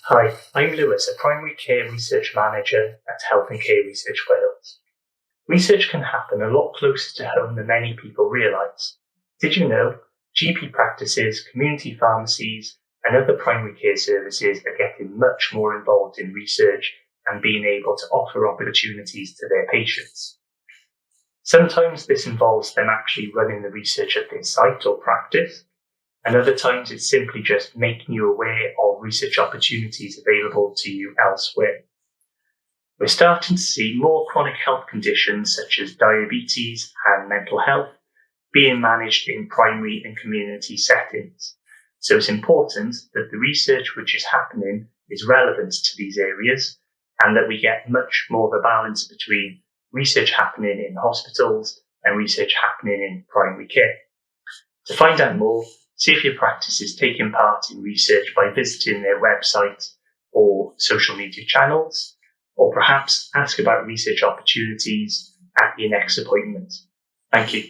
Hi, I'm Lewis, a Primary Care Research Manager at Health and Care Research Wales. Research can happen a lot closer to home than many people realise. Did you know GP practices, community pharmacies and other primary care services are getting much more involved in research and being able to offer opportunities to their patients? Sometimes this involves them actually running the research at their site or practice, and other times it's simply just making you aware of research opportunities available to you elsewhere. We're starting to see more chronic health conditions such as diabetes and mental health being managed in primary and community settings. So it's important that the research which is happening is relevant to these areas and that we get much more of a balance between research happening in hospitals and research happening in primary care. To find out more, see if your practice is taking part in research by visiting their website or social media channels, or perhaps ask about research opportunities at your next appointment. Thank you.